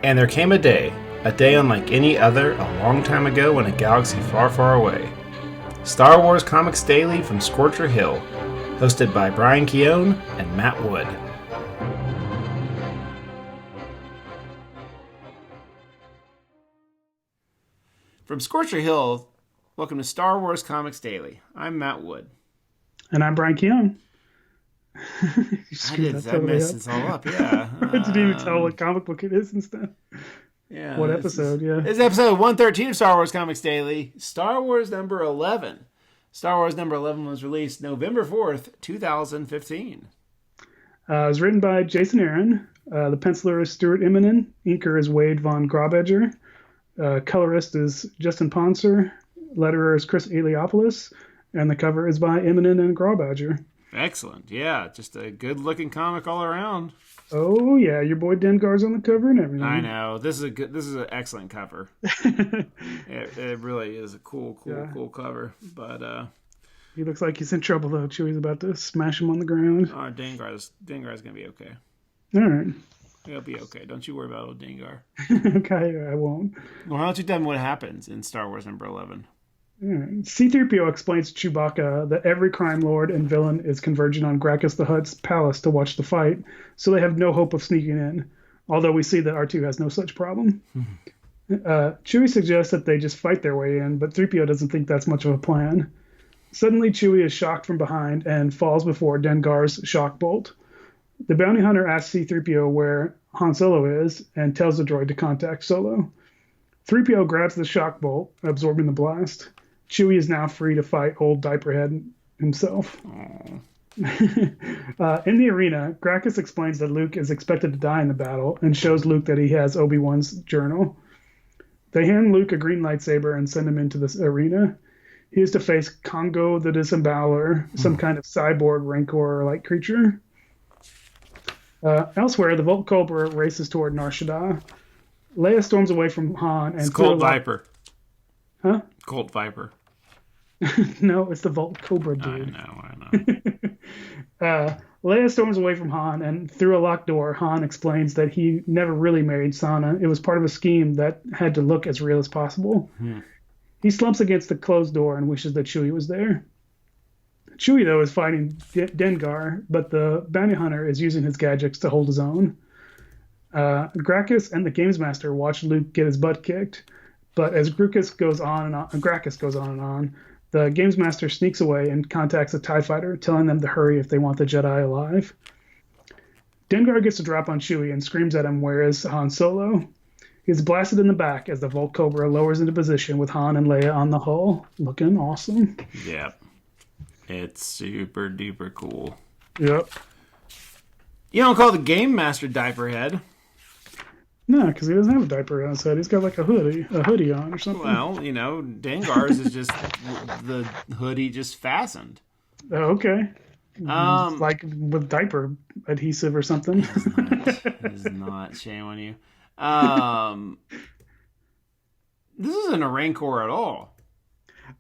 And there came a day unlike any other, a long time ago in a galaxy far, far away. Star Wars Comics Daily from Scorcher Hill, hosted by Brian Keown and Matt Wood. From Scorcher Hill, welcome to Star Wars Comics Daily. I'm Matt Wood. And I'm Brian Keown. I messed this all up, yeah. I didn't even tell what comic book it is and stuff. Yeah. What episode, yeah. This is episode 113 of Star Wars Comics Daily. Star Wars number 11. Star Wars number 11 was released November 4th, 2015. It was written by Jason Aaron. The penciler is Stuart Immonen. Inker is Wade von Graubedger. Colorist is Justin Ponser. Letterer is Chris Eliopoulos. And the cover is by Immonen and Graubedger. Excellent. Yeah, just a good-looking comic all around. Oh yeah, your boy Dengar's on the cover and everything. I know. This is an excellent cover. it really is a cool cover. But he looks like he's in trouble though. Chewie's about to smash him on the ground. Oh, Dengar's gonna be okay. All right. He'll be okay. Don't you worry about old Dengar. Okay, I won't. Well, how don't you tell me what happens in Star Wars number 11? C-3PO explains to Chewbacca that every crime lord and villain is converging on Gracchus the Hutt's palace to watch the fight, so they have no hope of sneaking in, although we see that R2 has no such problem. Chewie suggests that they just fight their way in, but 3PO doesn't think that's much of a plan. Suddenly, Chewie is shocked from behind and falls before Dengar's shock bolt. The bounty hunter asks C-3PO where Han Solo is and tells the droid to contact Solo. 3PO grabs the shock bolt, absorbing the blast. Chewie is now free to fight old Diaperhead himself. In the arena, Gracchus explains that Luke is expected to die in the battle and shows Luke that he has Obi-Wan's journal. They hand Luke a green lightsaber and send him into this arena. He is to face Congo the Disemboweler, some kind of cyborg Rancor-like creature. Elsewhere, the Volt Cobra races toward Nar Shaddaa. Leia storms away from Han and... It's Colt Viper. Huh? Colt Viper. No, it's the Volt Cobra dude. I know. Leia storms away from Han, and through a locked door, Han explains that he never really married Sana. It was part of a scheme that had to look as real as possible. He slumps against the closed door and wishes that Chewie was there. Chewie, though, is fighting Dengar, but the bounty hunter is using his gadgets to hold his own. Gracchus and the Games Master watch Luke get his butt kicked, but as Gracchus goes on and on, the Games Master sneaks away and contacts a TIE fighter, telling them to hurry if they want the Jedi alive. Dengar gets a drop on Chewie and screams at him, "Where is Han Solo?" He's blasted in the back as the Volt Cobra lowers into position with Han and Leia on the hull. Looking awesome. Yep. It's super duper cool. Yep. You don't call the Game Master Diaperhead. No, because he doesn't have a diaper on his head. He's got like a hoodie on or something. Well, Dengar's is just the hoodie just fastened. Oh, okay. Like with diaper adhesive or something. It's not. Shame on you. This isn't a Rancor at all.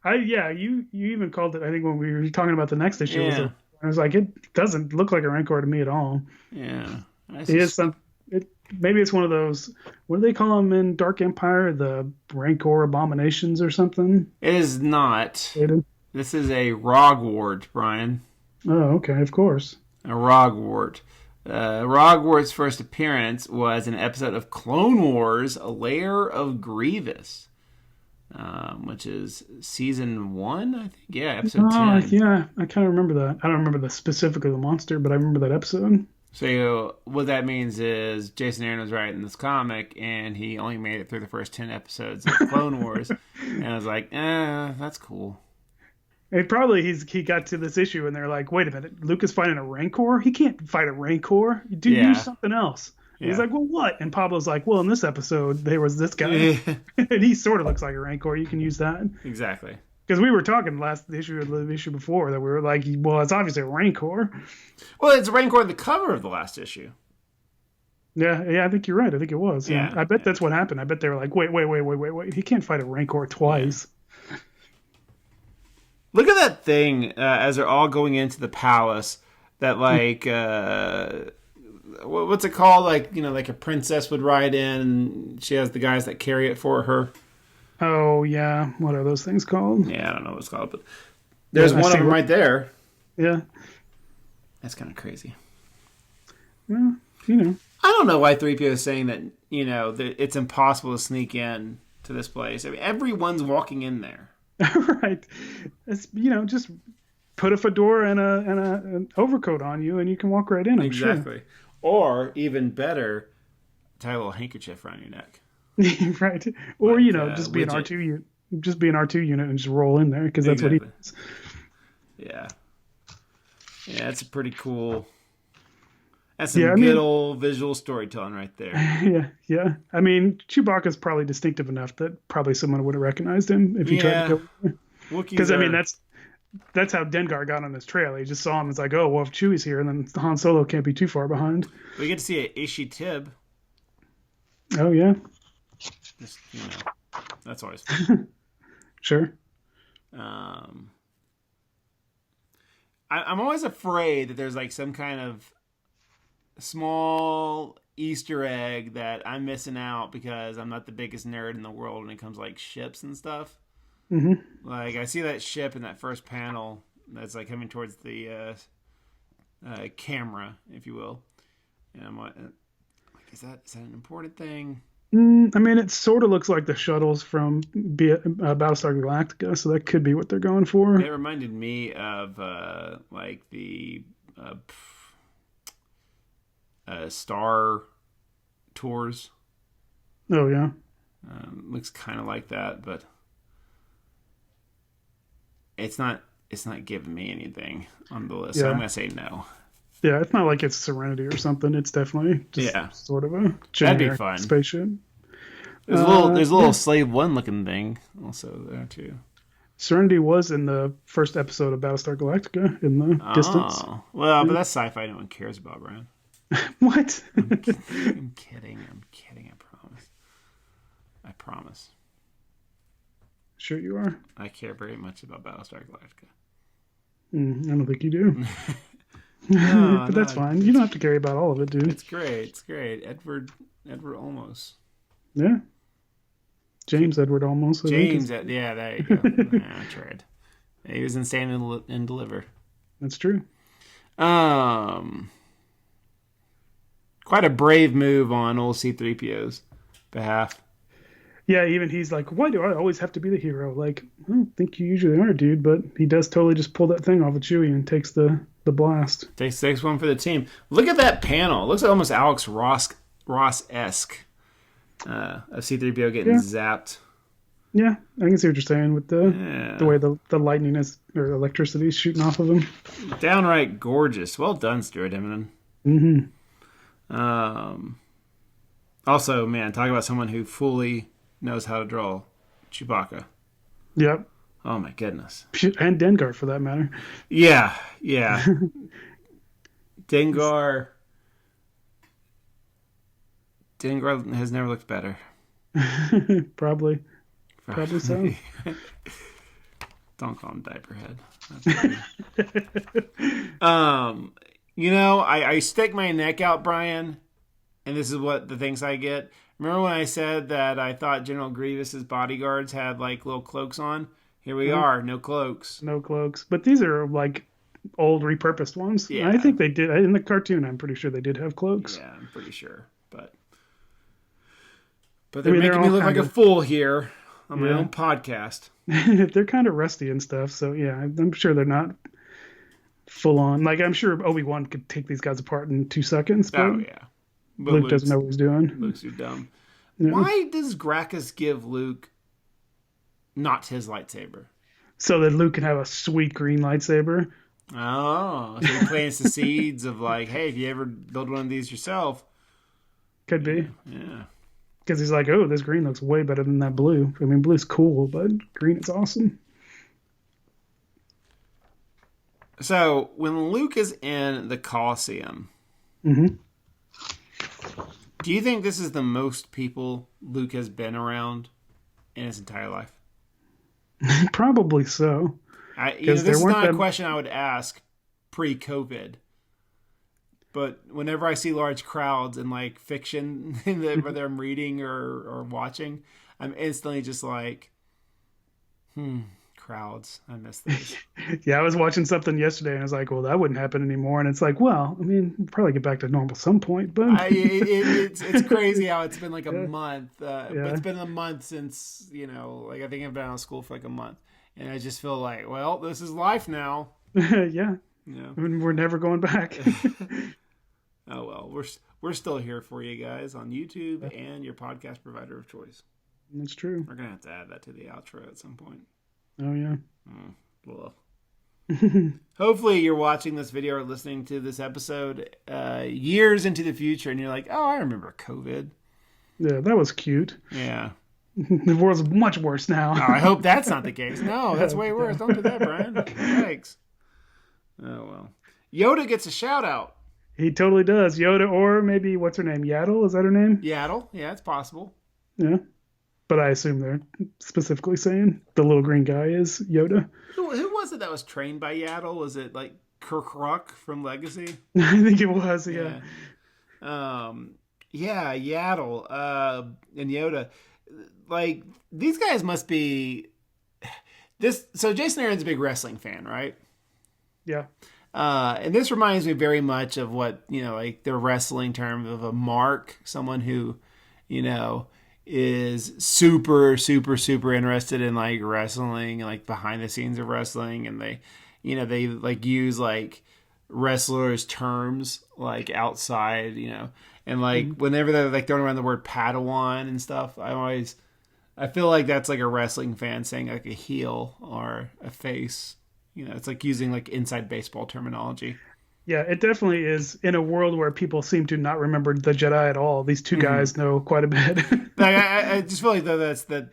You even called it, I think, when we were talking about the next issue. Yeah. I was like, it doesn't look like a Rancor to me at all. Yeah. Maybe it's one of those, what do they call them in Dark Empire? The Rancor abominations or something? It is not. This is a Rogwart, Brian. Oh, okay, of course. A Rogwart. Rogwart's first appearance was an episode of Clone Wars, A Lair of Grievous, which is season 1, I think. Yeah, episode 10. Yeah, I kind of remember that. I don't remember specifically the monster, but I remember that episode. So what that means is Jason Aaron was writing this comic, and he only made it through the first 10 episodes of Clone Wars. And I was like, that's cool. And probably he got to this issue, and they're like, wait a minute, Luke is fighting a Rancor? He can't fight a Rancor. Use something else. Yeah. He's like, well, what? And Pablo's like, well, in this episode, there was this guy. And he sort of looks like a Rancor. You can use that. Exactly. Because we were talking last issue or the issue before that we were like, well, it's obviously a Rancor. Well, it's a Rancor on the cover of the last issue. Yeah, I think you're right. I think it was. Yeah. I bet that's what happened. I bet they were like, wait. He can't fight a Rancor twice. Yeah. Look at that thing as they're all going into the palace. That what's it called? Like, like a princess would ride in, and she has the guys that carry it for her. Oh, yeah. What are those things called? Yeah, I don't know what it's called, but there's one of them right there. Yeah. That's kind of crazy. Well, I don't know why 3PO is saying that, that it's impossible to sneak in to this place. I mean, everyone's walking in there. Right. It's, just put a fedora and an overcoat on you, and you can walk right in, I'm sure. Exactly. Or, even better, tie a little handkerchief around your neck. Right. Or, just be an R2 unit. Just be an R2 unit and just roll in there, because that's what he does. Yeah. Yeah, it's a pretty cool... That's some good old visual storytelling right there. Yeah. I mean, Chewbacca's probably distinctive enough that probably someone would have recognized him if he tried to go. Because, I mean, that's how Dengar got on his trail. He just saw him and was like, oh, well, if Chewie's here, then Han Solo can't be too far behind. We get to see a Ishi Tib. Oh, yeah. Just, that's always fun. Sure. I'm always afraid that there's like some kind of small Easter egg that I'm missing out because I'm not the biggest nerd in the world when it comes to like ships and stuff. Mm-hmm. Like I see that ship in that first panel that's like coming towards the camera, if you will, and I'm like, is that an important thing? I mean, it sort of looks like the shuttles from Battlestar Galactica, so that could be what they're going for. It reminded me of like the Star Tours. Oh yeah, looks kind of like that, but it's not giving me anything on the list. So I'm gonna say no. Yeah, it's not like it's Serenity or something. It's definitely just sort of a generic spaceship. There's a little Slave One looking thing also there too. Serenity was in the first episode of Battlestar Galactica in the distance. Well, but that's sci-fi no one cares about, Brian. What? I'm kidding. I promise. Sure you are. I care very much about Battlestar Galactica. I don't think you do. No, but that's fine. You don't have to care about all of it, dude. It's great. Edward Olmos. Yeah. James Edward Olmos. Yeah, there you go. I tried. He was in Stand and Deliver. That's true. Quite a brave move on old C-3PO's behalf. Yeah, even he's like, why do I always have to be the hero? Like, I don't think you usually are, dude, but he does totally just pull that thing off of Chewie and takes the blast. Takes one for the team. Look at that panel. It looks like almost Alex Ross-esque of C-3PO getting zapped. Yeah, I can see what you're saying with the way the lightning is, or electricity is shooting off of him. Downright gorgeous. Well done, Stuart Immonen. Mm-hmm. Also, man, talk about someone who fully knows how to draw Chewbacca. Yep. Oh my goodness. And Dengar, for that matter. Yeah. Dengar has never looked better. Probably so. Don't call him Diaperhead. I stick my neck out, Brian, and this is what the things I get. Remember when I said that I thought General Grievous's bodyguards had like little cloaks on? Here we are, no cloaks. No cloaks. But these are like old repurposed ones. Yeah. I think they did in the cartoon. I'm pretty sure they did have cloaks. Yeah, I'm pretty sure. But they're making me look like a fool here on my own podcast. They're kind of rusty and stuff. So yeah, I'm sure they're not full on. Like I'm sure Obi-Wan could take these guys apart in 2 seconds. But Luke doesn't know what he's doing. Luke's too dumb. Yeah. Why does Gracchus give Luke not his lightsaber? So that Luke can have a sweet green lightsaber. Oh, so he plants the seeds of like, hey, if you ever build one of these yourself. Could be. Yeah. Because he's like, oh, this green looks way better than that blue. I mean, blue's cool, but green is awesome. So, when Luke is in the Coliseum, do you think this is the most people Luke has been around in his entire life? Probably so. This is not a question I would ask pre-COVID. But whenever I see large crowds in like fiction, whether I'm reading or watching, I'm instantly just like, crowds. I miss those. Yeah, I was watching something yesterday and I was like, well, that wouldn't happen anymore. And it's like, well, I mean, we'll probably get back to normal some point, but It's crazy how it's been like a yeah, month. But yeah, it's been a month since, like I think I've been out of school for like a month. And I just feel like, well, this is life now. yeah. Yeah. I mean, we're never going back. Oh well, we're still here for you guys on YouTube and your podcast provider of choice. That's true. We're gonna have to add that to the outro at some point. Oh yeah. Well, hopefully you're watching this video or listening to this episode years into the future, and you're like, "Oh, I remember COVID." Yeah, that was cute. Yeah. The world's much worse now. Oh, I hope that's not the case. No, that's way worse. Don't do that, Brian. Thanks. Oh well. Yoda gets a shout out. He totally does. Yoda, or maybe what's her name? Yaddle, is that her name? Yaddle. Yeah, it's possible. Yeah. But I assume they're specifically saying the little green guy is Yoda. Who was it that was trained by Yaddle? Was it like Kirk from Legacy? I think it was, yeah. Yeah, Yaddle and Yoda. Like, these guys must be this. So Jason Aaron's a big wrestling fan, right? Yeah. And this reminds me very much of what, like the wrestling term of a mark, someone who, is super, super, super interested in like wrestling, like behind the scenes of wrestling. And they like use like wrestlers terms like outside, and like whenever they're like throwing around the word Padawan and stuff, I feel like that's like a wrestling fan saying like a heel or a face. It's like using like inside baseball terminology. Yeah, it definitely is in a world where people seem to not remember the Jedi at all. These two guys know quite a bit. Like, I just feel like that's the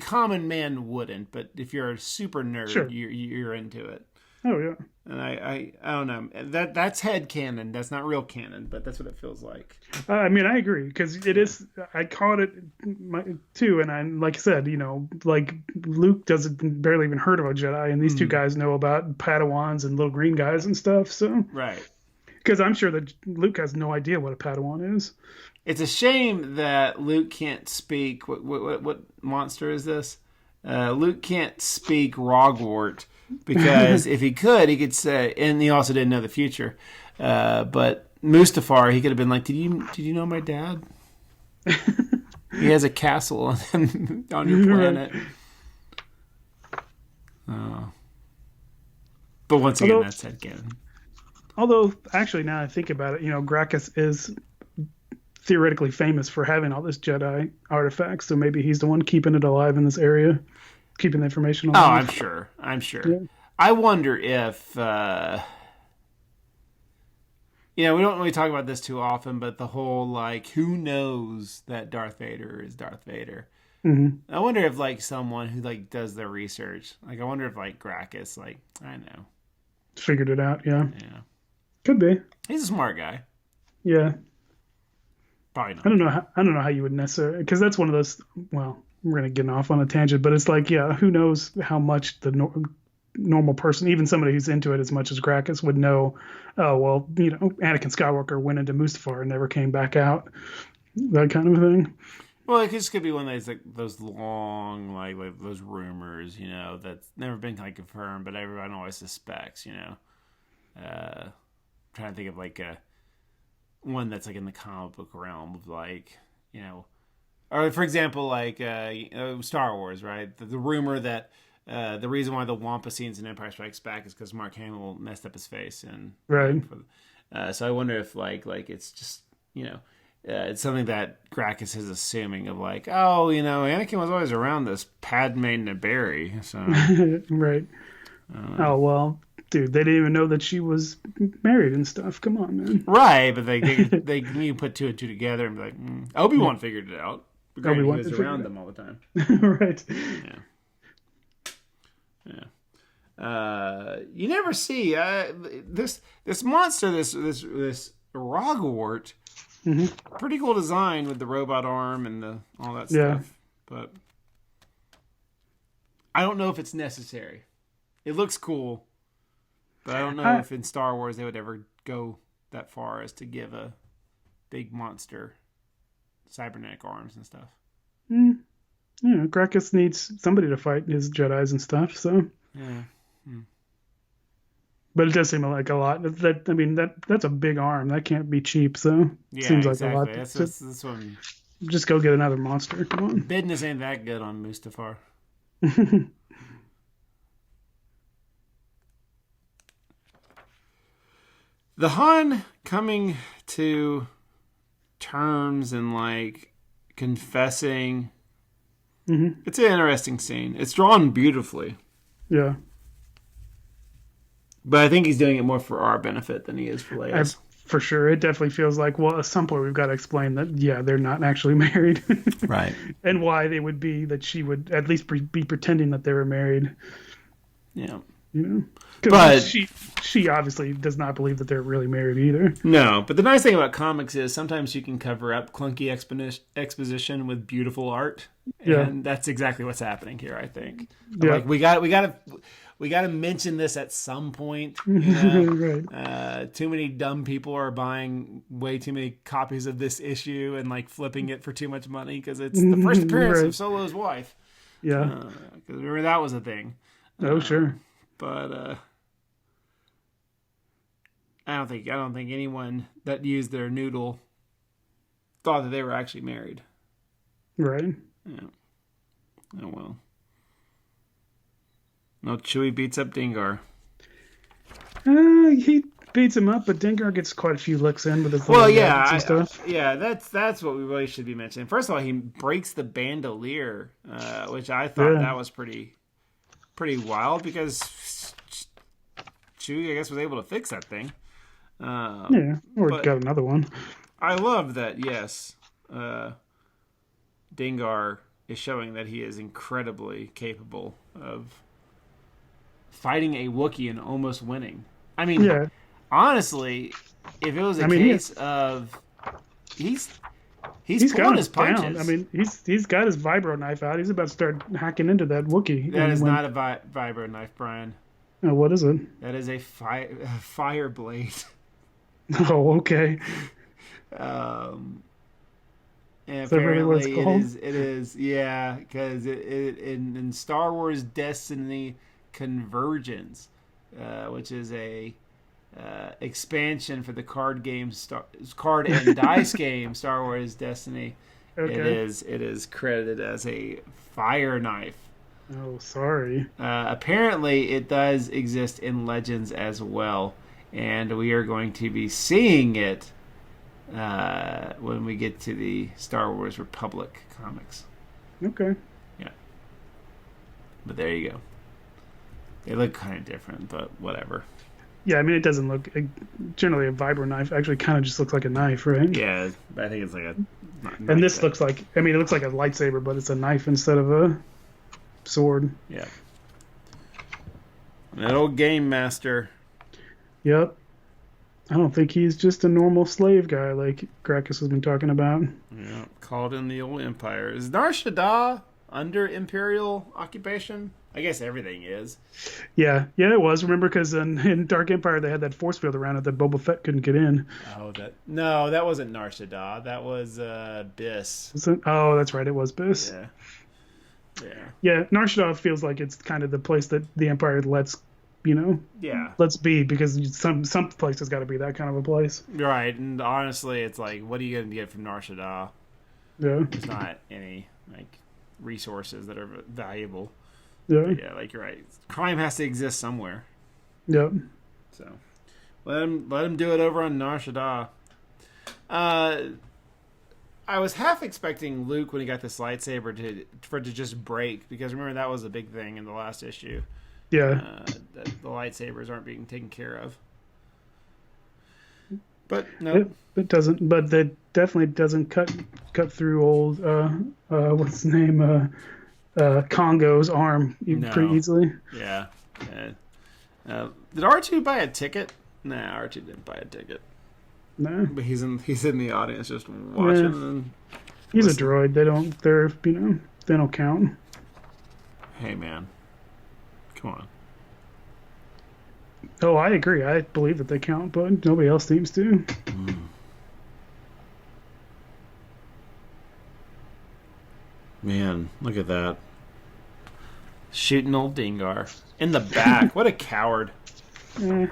common man wouldn't, but if you're a super nerd, Sure. you're into it. Oh yeah. And I don't know. That's head canon. That's not real canon, but that's what it feels like. I mean, I agree because it is. I caught it too, and I like I said, like Luke doesn't barely even heard of a Jedi, and these two guys know about Padawans and little green guys and stuff. So right, because I'm sure that Luke has no idea what a Padawan is. It's a shame that Luke can't speak. What monster is this? Luke can't speak Rogwart. Because if he could say, and he also didn't know the future. But Mustafar, he could have been like, "Did you know my dad? He has a castle on your planet." But once again, that's headcanon. Although, actually, now I think about it, Gracchus is theoretically famous for having all this Jedi artifacts, so maybe he's the one keeping it alive in this area. Keeping the information alive. Oh, I'm sure. Yeah. I wonder if, we don't really talk about this too often, but the whole, like, who knows that Darth Vader is Darth Vader? Mm-hmm. I wonder if, like, someone who, like, does their research, like, I wonder if, like, Gracchus, like, I know. Figured it out, yeah. Yeah. Could be. He's a smart guy. Yeah. Probably not. I don't know how you would necessarily, because that's one of those, well, we're going to get off on a tangent, but it's like, yeah, who knows how much the normal person, even somebody who's into it as much as Gracchus, would know, oh, well, Anakin Skywalker went into Mustafar and never came back out. That kind of thing. Well, it just could be one of those, like, those long, like those rumors, that's never been, like, confirmed, but everyone always suspects, trying to think of, like, one that's, like, in the comic book realm of, like, or, for example, like Star Wars, right? The rumor that the reason why the Wampa scenes in Empire Strikes Back is because Mark Hamill messed up his face, and right. So I wonder if like it's just it's something that Gracchus is assuming of like, oh, Anakin was always around this Padme Naberry, so right. Oh well, dude, they didn't even know that she was married and stuff. Come on, man. Right, but they you put two and two together and be like, Obi-Wan figured it out. Obi-Wan was around them all the time. Right. Yeah. You never see this monster, this Rogwart. Mm-hmm. Pretty cool design with the robot arm and all that stuff. But I don't know if it's necessary. It looks cool, but I don't know if in Star Wars they would ever go that far as to give a big monster cybernetic arms and stuff. Yeah, Gracchus needs somebody to fight his Jedis and stuff. So Yeah. but it does seem like a lot. That's a big arm. That can't be cheap. So Yeah, seems like exactly. a lot. That's one. Just go get another monster. Come on. Business ain't that good on Mustafar. The Han coming to terms and like confessing. Mm-hmm. It's an interesting scene. It's drawn beautifully. Yeah. But I think he's doing it more for our benefit than he is for Leia's. For sure. It definitely feels like, well, at some point we've got to explain that, yeah, they're not actually married. Right. And why they would be, that she would at least be pretending that they were married. Yeah. You know? But she obviously does not believe that they're really married either. No, but the nice thing about comics is sometimes you can cover up clunky exposition with beautiful art. And that's exactly what's happening here, I think. Yeah. Like, we got to mention this at some point. You know? Right. Too many dumb people are buying way too many copies of this issue and like flipping it for too much money because it's the first appearance of Solo's wife. Yeah. Because remember that was a thing. Oh, sure. But I don't think anyone that used their noodle thought that they were actually married. Right. Yeah. Oh well. No, Chewie beats up Dengar. He beats him up, but Dengar gets quite a few licks in with his and stuff. That's what we really should be mentioning. First of all, he breaks the bandolier, which I thought that was pretty wild because Chewie, I guess, was able to fix that thing. Or got another one. I love that. Yes, Dengar is showing that he is incredibly capable of fighting a Wookiee and almost winning. I mean, honestly, if it was a case of he's pulling his punches. Down. I mean, he's got his vibro knife out. He's about to start hacking into that Wookiee. That is not a vibro knife, Brian. Oh, what is it? That is a fire blade. Oh, okay. And is that really what it's called? It is, yeah, because in Star Wars Destiny Convergence, which is a expansion for the card and dice game Star Wars Destiny. Okay. It is credited as a fire knife. Oh, sorry. Apparently, it does exist in Legends as well, and we are going to be seeing it when we get to the Star Wars Republic comics. Okay. Yeah. But there you go. They look kind of different, but whatever. Yeah, I mean, it doesn't look... Generally, a vibro knife actually kind of just looks like a knife, right? Yeah, but I think it's like a... And this looks like... I mean, it looks like a lightsaber, but it's a knife instead of a sword. Yeah. That old game master. Yep. I don't think he's just a normal slave guy like Gracchus has been talking about. Yeah, called in the old empire. Is Nar Shaddaa under Imperial occupation? I guess everything is. Yeah, it was. Remember, because in Dark Empire they had that force field around it that Boba Fett couldn't get in. That wasn't Nar Shaddaa. That was Biss. Oh, that's right. It was Biss. Yeah. Nar Shaddaa feels like it's kind of the place that the Empire lets be, because some place has got to be that kind of a place. Right, and honestly, it's like, what are you going to get from Nar Shaddaa? Yeah. There's not any resources that are valuable. Yeah, like you're right. Crime has to exist somewhere. Yep. So let him do it over on Nar Shaddaa. I was half expecting Luke, when he got this lightsaber, for it to just break, because remember that was a big thing in the last issue. Yeah. That the lightsabers aren't being taken care of. But no, it doesn't. But that definitely doesn't cut through old what's his name Congo's arm pretty easily. Yeah. Did R2 buy a ticket? Nah, R2 didn't buy a ticket. No, but he's in the audience just watching. And he's a droid. They don't count. Hey man, come on. Oh, I agree. I believe that they count, but nobody else seems to. Man, look at that. Shooting old Dengar. In the back. What a coward. Eh,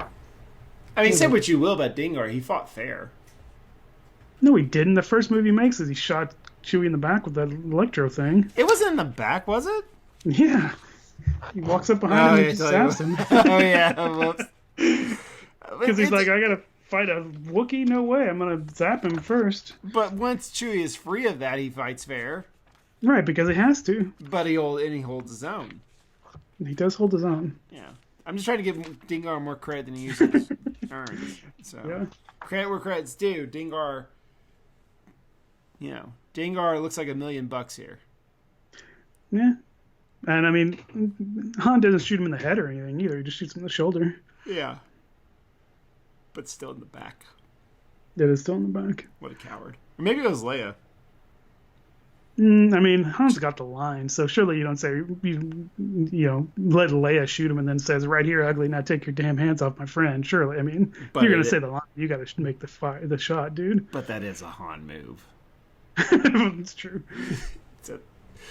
I mean, say what you will about Dengar. He fought fair. no, he didn't. The first move he makes is he shot Chewie in the back with that electro thing. It wasn't in the back, was it? Yeah. He walks up behind him and just zaps him. Oh, yeah. Whoops. Because he's like, I gotta fight a Wookiee? No way. I'm gonna zap him first. But once Chewie is free of that, he fights fair. Right, because he has to. But he holds his own. He does hold his own. Yeah. I'm just trying to give Dengar more credit than he usually earns. So, Yeah. credit where credit's due. Dengar, Dengar looks like $1 million here. Yeah. And I mean, Han doesn't shoot him in the head or anything either. He just shoots him in the shoulder. Yeah. But still in the back. That is still in the back. What a coward. Or maybe it was Leia. I mean, Han's got the line, so surely you don't say, let Leia shoot him and then says, right here, ugly, now take your damn hands off my friend. Surely, I mean, But you're going to say the line. You got to make the shot, dude. But that is a Han move. It's true.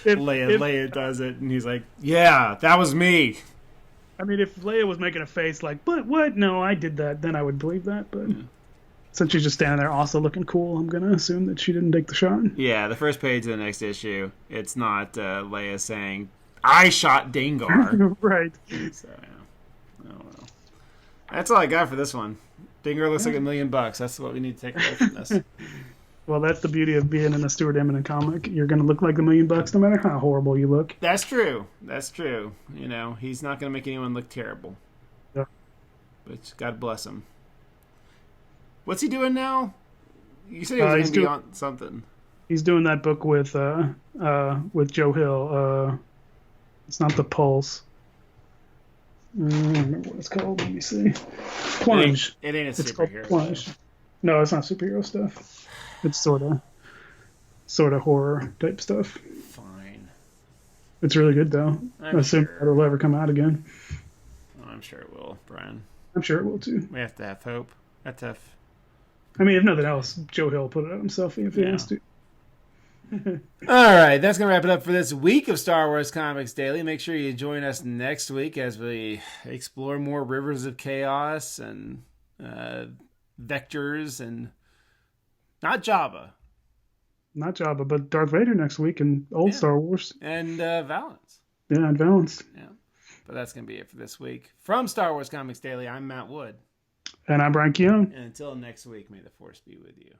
Leia does it, and he's like, yeah, that was me. I mean, if Leia was making a face like, but what? No, I did that, then I would believe that. But since she's just standing there also looking cool, I'm going to assume that she didn't take the shot. Yeah, the first page of the next issue, it's not Leia saying, I shot Dengar. Right. So, yeah. Oh, well. That's all I got for this one. Dengar looks like $1 million. That's what we need to take away from this. Well, that's the beauty of being in a Stuart Immonen comic. You're going to look like $1 million no matter how horrible you look. That's true. That's true. He's not going to make anyone look terrible. Yeah. But God bless him. What's he doing now? You said he was going to be on something. He's doing that book with Joe Hill. It's not The Pulse. I don't remember what it's called. Let me see. Plunge. It ain't a It's called superhero. Plunge. No, it's not superhero stuff. It's sort of horror type stuff. Fine. It's really good though. I assume it'll ever come out again. Oh, I'm sure it will, Brian. I'm sure it will too. We have to have hope. I mean, if nothing else, Joe Hill put it out himself if he has to. All right, that's going to wrap it up for this week of Star Wars Comics Daily. Make sure you join us next week as we explore more rivers of chaos and vectors and not Jabba. Not Jabba, but Darth Vader next week in old Star Wars. And Valance. Yeah, and Valance. Yeah. But that's going to be it for this week. From Star Wars Comics Daily, I'm Matt Wood. And I'm Brian Keown. And until next week, may the Force be with you.